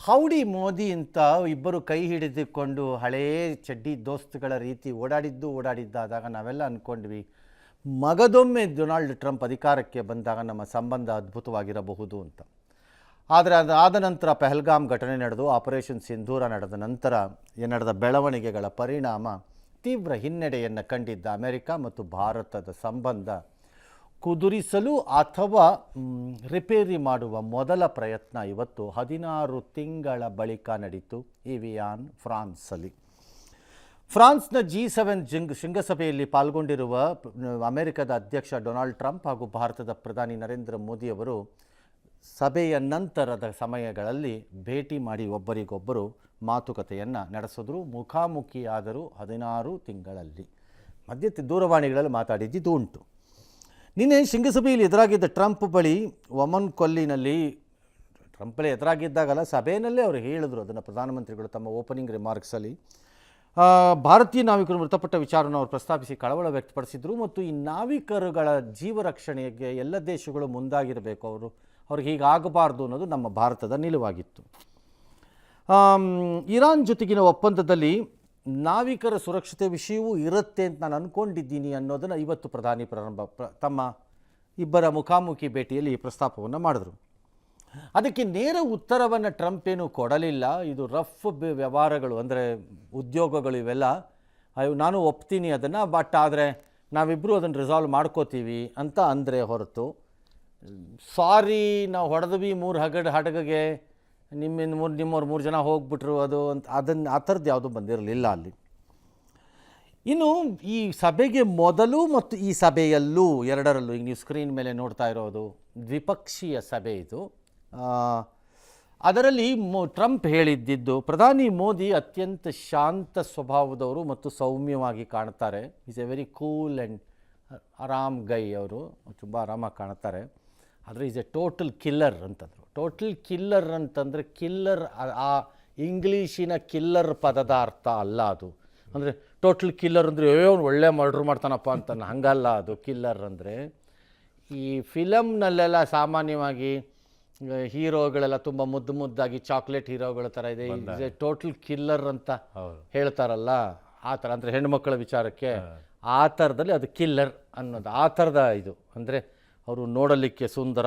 Howdy Modi ಅಂತ ಇಬ್ಬರು ಕೈ ಹಿಡಿದುಕೊಂಡು ಹಳೇ ಚಡ್ಡಿ ದೋಸ್ತುಗಳ ರೀತಿ ಓಡಾಡಿದ್ದಾದಾಗ ನಾವೆಲ್ಲ ಅಂದ್ಕೊಂಡ್ವಿ ಮಗದೊಮ್ಮೆ ಡೊನಾಲ್ಡ್ ಟ್ರಂಪ್ ಅಧಿಕಾರಕ್ಕೆ ಬಂದಾಗ ನಮ್ಮ ಸಂಬಂಧ ಅದ್ಭುತವಾಗಿರಬಹುದು ಅಂತ. ಆದರೆ ಅದಾದ ನಂತರ ಪಹಲ್ಗಾಮ್ ಘಟನೆ ನಡೆದು ಆಪರೇಷನ್ ಸಿಂಧೂರ ನಡೆದ ನಂತರ ನಡೆದ ಬೆಳವಣಿಗೆಗಳ ಪರಿಣಾಮ ತೀವ್ರ ಹಿನ್ನಡೆಯನ್ನು ಕಂಡಿದ್ದ ಅಮೆರಿಕ ಮತ್ತು ಭಾರತದ ಸಂಬಂಧ ಕುದುರಿಸಲು ಅಥವಾ ರಿಪೇರಿ ಮಾಡುವ ಮೊದಲ ಪ್ರಯತ್ನ ಇವತ್ತು 16 ತಿಂಗಳ ಬಳಿಕ ನಡೀತು ಇವಿಯಾನ್ ಫ್ರಾನ್ಸಲ್ಲಿ. ಫ್ರಾನ್ಸ್ನ G7 ಶೃಂಗಸಭೆಯಲ್ಲಿ ಪಾಲ್ಗೊಂಡಿರುವ ಅಮೆರಿಕದ ಅಧ್ಯಕ್ಷ ಡೊನಾಲ್ಡ್ ಟ್ರಂಪ್ ಹಾಗೂ ಭಾರತದ ಪ್ರಧಾನಿ ನರೇಂದ್ರ ಮೋದಿಯವರು ಸಭೆಯ ನಂತರದ ಸಮಯಗಳಲ್ಲಿ ಭೇಟಿ ಮಾಡಿ ಒಬ್ಬರಿಗೊಬ್ಬರು ಮಾತುಕತೆಯನ್ನು ನಡೆಸಿದ್ರು. ಮುಖಾಮುಖಿಯಾದರೂ 16 ತಿಂಗಳಲ್ಲಿ ಮಧ್ಯೆ ದೂರವಾಣಿಗಳಲ್ಲಿ ಮಾತಾಡಿದ್ದು ಉಂಟು. ನಿನ್ನೆ ಶೃಂಗಸಭೆಯಲ್ಲಿ ಎದುರಾಗಿದ್ದ ಟ್ರಂಪ್ ಬಳಿ ಒಮನ್ ಕೊಲ್ಲಿನಲ್ಲಿ ಟ್ರಂಪಲ್ಲಿ ಎದುರಾಗಿದ್ದಾಗಲ್ಲ, ಸಭೆಯಲ್ಲೇ ಅವರು ಹೇಳಿದರು ಅದನ್ನು ಪ್ರಧಾನಮಂತ್ರಿಗಳು ತಮ್ಮ ಓಪನಿಂಗ್ ರಿಮಾರ್ಕ್ಸಲ್ಲಿ. ಭಾರತೀಯ ನಾವಿಕರು ಮೃತಪಟ್ಟ ವಿಚಾರವನ್ನು ಅವರು ಪ್ರಸ್ತಾಪಿಸಿ ಕಳವಳ ವ್ಯಕ್ತಪಡಿಸಿದರು ಮತ್ತು ಈ ನಾವಿಕರುಗಳ ಜೀವರಕ್ಷಣೆಗೆ ಎಲ್ಲ ದೇಶಗಳು ಮುಂದಾಗಿರಬೇಕು, ಅವ್ರಿಗೆ ಹೀಗಾಗಬಾರ್ದು ಅನ್ನೋದು ನಮ್ಮ ಭಾರತದ ನಿಲುವಾಗಿತ್ತು. ಇರಾನ್ ಜೊತೆಗಿನ ಒಪ್ಪಂದದಲ್ಲಿ ನಾವಿಕರ ಸುರಕ್ಷತೆ ವಿಷಯವೂ ಇರುತ್ತೆ ಅಂತ ನಾನು ಅಂದ್ಕೊಂಡಿದ್ದೀನಿ ಅನ್ನೋದನ್ನು ಇವತ್ತು ಪ್ರಧಾನಿ ತಮ್ಮ ಇಬ್ಬರ ಮುಖಾಮುಖಿ ಭೇಟಿಯಲ್ಲಿ ಈ ಪ್ರಸ್ತಾಪವನ್ನು ಮಾಡಿದ್ರು. ಅದಕ್ಕೆ ನೇರ ಉತ್ತರವನ್ನು ಟ್ರಂಪ್ ಏನು ಕೊಡಲಿಲ್ಲ. ಇದು ರಫ್ ವ್ಯವಹಾರಗಳು, ಅಂದರೆ ಉದ್ಯೋಗಗಳು, ಇವೆಲ್ಲ ನಾನು ಒಪ್ತೀನಿ ಅದನ್ನು, ಬಟ್ ಆದರೆ ನಾವಿಬ್ಬರು ಅದನ್ನು ರಿಸಾಲ್ವ್ ಮಾಡ್ಕೋತೀವಿ ಅಂತ ಅಂದರೆ ಹೊರತು ಸಾರಿ ನಾವು ಹೊಡೆದ್ವಿ 3 ಹಡಗಿಗೆ ನಿಮ್ಮವ್ರು 3 ಜನ ಹೋಗ್ಬಿಟ್ರು ಅದನ್ನು ಆ ಥರದ್ದು ಯಾವುದೂ ಬಂದಿರಲಿಲ್ಲ ಅಲ್ಲಿ. ಇನ್ನು ಈ ಸಭೆಗೆ ಮೊದಲು ಮತ್ತು ಈ ಸಭೆಯಲ್ಲೂ ಎರಡರಲ್ಲೂ ಈಗ ನೀವು ಸ್ಕ್ರೀನ್ ಮೇಲೆ ನೋಡ್ತಾ ಇರೋದು ದ್ವಿಪಕ್ಷೀಯ ಸಭೆ ಇದು. ಅದರಲ್ಲಿ ಟ್ರಂಪ್ ಹೇಳಿದ್ದಿದ್ದು, ಪ್ರಧಾನಿ ಮೋದಿ ಅತ್ಯಂತ ಶಾಂತ ಸ್ವಭಾವದವರು ಮತ್ತು ಸೌಮ್ಯವಾಗಿ ಕಾಣ್ತಾರೆ. Is a very cool and ಆರಾಮ್ ಗೈ, ಅವರು ತುಂಬ ಆರಾಮಾಗಿ ಕಾಣ್ತಾರೆ. ಆದರೆ ಈಸ್ ಎ ಟೋಟಲ್ ಕಿಲ್ಲರ್ ಅಂತಂದರು. ಟೋಟಲ್ ಕಿಲ್ಲರ್ ಅಂತಂದರೆ ಕಿಲ್ಲರ್ ಆ ಇಂಗ್ಲೀಷಿನ ಕಿಲ್ಲರ್ ಪದದ ಅರ್ಥ ಅಲ್ಲ ಅದು. ಅಂದರೆ ಟೋಟಲ್ ಕಿಲ್ಲರ್ ಅಂದರೆ ಒಳ್ಳೆ ಮರ್ಡ್ರ್ ಮಾಡ್ತಾನಪ್ಪ ಅಂತ ಹಂಗಲ್ಲ ಅದು. ಕಿಲ್ಲರ್ ಅಂದರೆ ಈ ಫಿಲಮ್ನಲ್ಲೆಲ್ಲ ಸಾಮಾನ್ಯವಾಗಿ ಹೀರೋಗಳೆಲ್ಲ ತುಂಬ ಮುದ್ದಾಗಿ ಚಾಕ್ಲೇಟ್ ಹೀರೋಗಳ ಥರ ಇದೆ, ಈಸ್ ಎ ಟೋಟಲ್ ಕಿಲ್ಲರ್ ಅಂತ ಹೇಳ್ತಾರಲ್ಲ, ಆ ಥರ. ಅಂದರೆ ಹೆಣ್ಮಕ್ಳ ವಿಚಾರಕ್ಕೆ ಆ ಥರದಲ್ಲಿ ಅದು ಕಿಲ್ಲರ್ ಅನ್ನೋದು ಆ ಥರದ ಇದು. ಅಂದರೆ ಅವರು ನೋಡಲಿಕ್ಕೆ ಸುಂದರ,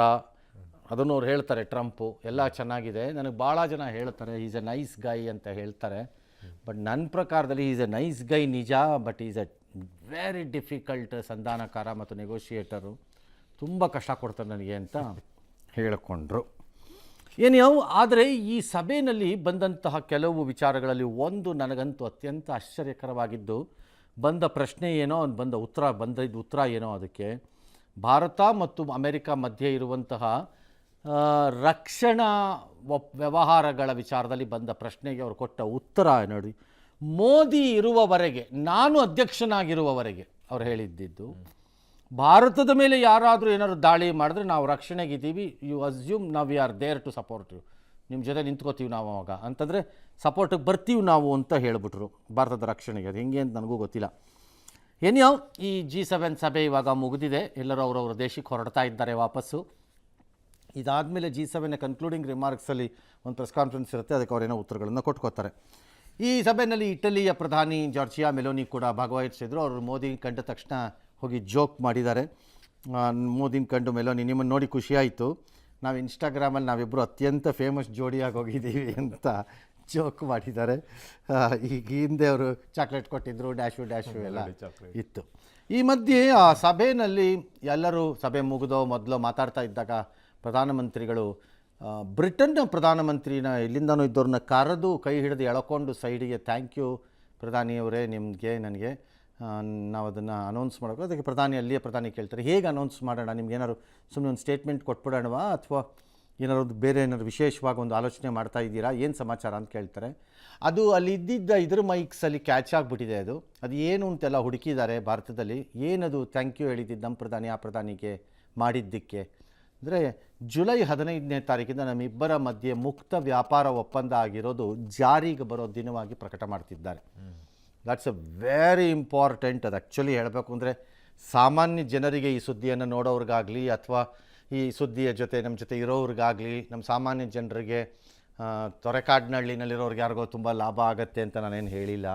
ಅದನ್ನು ಅವ್ರು ಹೇಳ್ತಾರೆ. ಟ್ರಂಪು ಎಲ್ಲ ಚೆನ್ನಾಗಿದೆ, ನನಗೆ ಭಾಳ ಜನ ಹೇಳ್ತಾರೆ ಈಸ್ ಎ ನೈಸ್ ಗೈ ಅಂತ ಹೇಳ್ತಾರೆ. ಬಟ್ ನನ್ನ ಪ್ರಕಾರದಲ್ಲಿ ಈಸ್ ಎ ನೈಸ್ ಗೈ ನಿಜ, but is a very difficult ಸಂಧಾನಕಾರ ಮತ್ತು ನೆಗೋಷಿಯೇಟರು, ತುಂಬ ಕಷ್ಟ ಕೊಡ್ತಾರೆ ನನಗೆ ಅಂತ ಹೇಳಿಕೊಂಡ್ರು. ಏನ್ಯಾವು. ಆದರೆ ಈ ಸಭೆಯಲ್ಲಿ ಬಂದಂತಹ ಕೆಲವು ವಿಚಾರಗಳಲ್ಲಿ ಒಂದು ನನಗಂತೂ ಅತ್ಯಂತ ಆಶ್ಚರ್ಯಕರವಾಗಿದ್ದು, ಬಂದ ಪ್ರಶ್ನೆ ಏನೋ ಬಂದಿದ್ದ ಉತ್ತರ ಏನೋ, ಅದಕ್ಕೆ ಭಾರತ ಮತ್ತು ಅಮೆರಿಕ ಮಧ್ಯೆ ಇರುವಂತಹ ರಕ್ಷಣಾ ವ್ಯವಹಾರಗಳ ವಿಚಾರದಲ್ಲಿ ಬಂದ ಪ್ರಶ್ನೆಗೆ ಅವರು ಕೊಟ್ಟ ಉತ್ತರ ನೋಡಿ. ಮೋದಿ ಇರುವವರೆಗೆ, ನಾನು ಅಧ್ಯಕ್ಷನಾಗಿರುವವರೆಗೆ ಅವ್ರು ಹೇಳಿದ್ದಿದ್ದು, ಭಾರತದ ಮೇಲೆ ಯಾರಾದರೂ ಏನಾದ್ರು ದಾಳಿ ಮಾಡಿದ್ರೆ ನಾವು ರಕ್ಷಣೆಗಿದ್ದೀವಿ, ಯು ಅಸ್ಯೂಮ್ ನಾವು we are there to support you, ನಿಮ್ಮ ಜೊತೆ ನಿಂತ್ಕೋತೀವಿ ನಾವು ಅವಾಗ ಅಂತಂದರೆ ಸಪೋರ್ಟಿಗೆ ಬರ್ತೀವಿ ನಾವು ಅಂತ ಹೇಳಿಬಿಟ್ರು ಭಾರತದ ರಕ್ಷಣೆಗೆ. ಅದು ಹೆಂಗೆ ಅಂತ ನನಗೂ ಗೊತ್ತಿಲ್ಲ. ಏನ್ಯಾವ ಈ G7 ಸಭೆ ಇವಾಗ ಮುಗಿದಿದೆ, ಎಲ್ಲರೂ ಅವರವರ ದೇಶಕ್ಕೆ ಹೊರಡ್ತಾ ಇದ್ದಾರೆ ವಾಪಸ್ಸು. ಇದಾದಮೇಲೆ G7 ಕನ್ಕ್ಲೂಡಿಂಗ್ ರಿಮಾರ್ಕ್ಸಲ್ಲಿ ಒಂದು ಪ್ರೆಸ್ ಕಾನ್ಫರೆನ್ಸ್ ಇರುತ್ತೆ, ಅದಕ್ಕೆ ಅವರೇನೋ ಉತ್ತರಗಳನ್ನು ಕೊಟ್ಕೋತಾರೆ. ಈ ಸಭೆಯಲ್ಲಿ ಇಟಲಿಯ ಪ್ರಧಾನಿ ಜಾರ್ಜಿಯಾ ಮೆಲೋನಿ ಕೂಡ ಭಾಗವಹಿಸಿದ್ರು. ಅವರು ಮೋದಿ ಕಂಡ ತಕ್ಷಣ ಹೋಗಿ ಜೋಕ್ ಮಾಡಿದ್ದಾರೆ. ಮೋದಿನ ಕಂಡು ಮೆಲೋನಿ, ನಿಮ್ಮನ್ನು ನೋಡಿ ಖುಷಿಯಾಯಿತು, ನಾವು ಇನ್ಸ್ಟಾಗ್ರಾಮಲ್ಲಿ ನಾವಿಬ್ಬರು ಅತ್ಯಂತ ಫೇಮಸ್ ಜೋಡಿಯಾಗಿ ಹೋಗಿದ್ದೀವಿ ಅಂತ ಜೋಕ್ ಮಾಡಿದ್ದಾರೆ. ಈಗ ಹಿಂದೆ ಅವರು ಚಾಕ್ಲೇಟ್ ಕೊಟ್ಟಿದ್ದರು, ಡ್ಯಾಶು ಎಲ್ಲ ಇತ್ತು. ಈ ಮಧ್ಯೆ ಆ ಸಭೆಯಲ್ಲಿ ಎಲ್ಲರೂ ಸಭೆ ಮುಗಿದೋ ಮೊದಲು ಮಾತಾಡ್ತಾ ಇದ್ದಾಗ ಪ್ರಧಾನಮಂತ್ರಿಗಳು ಬ್ರಿಟನ್ನ ಪ್ರಧಾನಮಂತ್ರಿನ ಇಲ್ಲಿಂದನೂ ಇದ್ದವ್ರನ್ನ ಕರೆದು ಕೈ ಹಿಡಿದು ಎಳ್ಕೊಂಡು ಸೈಡಿಗೆ, ಥ್ಯಾಂಕ್ ಯು ಪ್ರಧಾನಿಯವರೇ, ನಿಮಗೆ ನನಗೆ ನಾವು ಅದನ್ನು ಅನೌನ್ಸ್ ಮಾಡಬೇಕು. ಅದಕ್ಕೆ ಅಲ್ಲಿಯೇ ಪ್ರಧಾನಿ ಕೇಳ್ತಾರೆ, ಹೇಗೆ ಅನೌನ್ಸ್ ಮಾಡೋಣ, ನಿಮ್ಗೇನಾದ್ರು ಸುಮ್ಮನೆ ಒಂದು ಸ್ಟೇಟ್ಮೆಂಟ್ ಕೊಟ್ಬಿಡೋಣವಾ ಅಥವಾ ಏನಾದ್ರು ಬೇರೆ ಏನಾದ್ರು ವಿಶೇಷವಾಗಿ ಒಂದು ಆಲೋಚನೆ ಮಾಡ್ತಾ ಇದ್ದೀರಾ, ಏನು ಸಮಾಚಾರ ಅಂತ ಕೇಳ್ತಾರೆ. ಅದು ಅಲ್ಲಿ ಇದ್ದಿದ್ದ ಇದ್ರ ಮೈಕ್ಸಲ್ಲಿ ಕ್ಯಾಚ್ ಆಗಿಬಿಟ್ಟಿದೆ. ಅದು ಏನು ಅಂತೆಲ್ಲ ಹುಡುಕಿದ್ದಾರೆ ಭಾರತದಲ್ಲಿ. ಏನದು ಥ್ಯಾಂಕ್ ಯು ಹೇಳಿದ್ದು ನಮ್ಮ ಪ್ರಧಾನಿ ಆ ಪ್ರಧಾನಿಗೆ ಮಾಡಿದ್ದಕ್ಕೆ ಅಂದರೆ, ಜುಲೈ 15ನೇ ತಾರೀಕಿಂದ ನಮ್ಮಿಬ್ಬರ ಮಧ್ಯೆ ಮುಕ್ತ ವ್ಯಾಪಾರ ಒಪ್ಪಂದ ಆಗಿರೋದು ಜಾರಿಗೆ ಬರೋ ದಿನವಾಗಿ ಪ್ರಕಟ ಮಾಡ್ತಿದ್ದಾರೆ. That's a very important. ಅದು ಆ್ಯಕ್ಚುಲಿ ಹೇಳಬೇಕು ಅಂದರೆ ಸಾಮಾನ್ಯ ಜನರಿಗೆ ಈ ಸುದ್ದಿಯನ್ನು ನೋಡೋರಿಗಾಗಲಿ ಅಥವಾ ಈ ಸುದ್ದಿಯ ಜೊತೆ ನಮ್ಮ ಜೊತೆ ಇರೋರಿಗಾಗಲಿ, ನಮ್ಮ ಸಾಮಾನ್ಯ ಜನರಿಗೆ ತೊರೆಕಾಡಿನಹಳ್ಳಿನಲ್ಲಿರೋರ್ಗೆ ಯಾರಿಗೋ ತುಂಬ ಲಾಭ ಆಗತ್ತೆ ಅಂತ ನಾನೇನು ಹೇಳಿಲ್ಲ.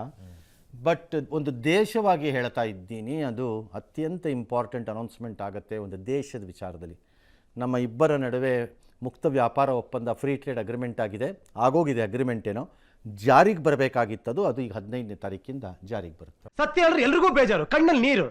ಬಟ್ ಒಂದು ದೇಶವಾಗಿ ಹೇಳ್ತಾ ಇದ್ದೀನಿ, ಅದು ಅತ್ಯಂತ ಇಂಪಾರ್ಟೆಂಟ್ ಅನೌನ್ಸ್ಮೆಂಟ್ ಆಗುತ್ತೆ ಒಂದು ದೇಶದ ವಿಚಾರದಲ್ಲಿ. ನಮ್ಮ ಇಬ್ಬರ ನಡುವೆ ಮುಕ್ತ ವ್ಯಾಪಾರ ಒಪ್ಪಂದ, ಫ್ರೀ ಟ್ರೇಡ್ ಅಗ್ರಿಮೆಂಟ್ ಆಗಿದೆ, ಆಗೋಗಿದೆ ಅಗ್ರಿಮೆಂಟ್, ಏನೋ ಜಾರಿಗೆ ಬರಬೇಕಾಗಿತ್ತದು, ಅದು ಈಗ 15ನೇ ತಾರೀಕಿಂದ ಜಾರಿಗೆ ಬರುತ್ತೆ. ಸತ್ಯ ಅಂದ್ರೆ ಎಲ್ರಿಗೂ ಬೇಜಾರು, ಕಣ್ಣಲ್ಲಿ ನೀರು.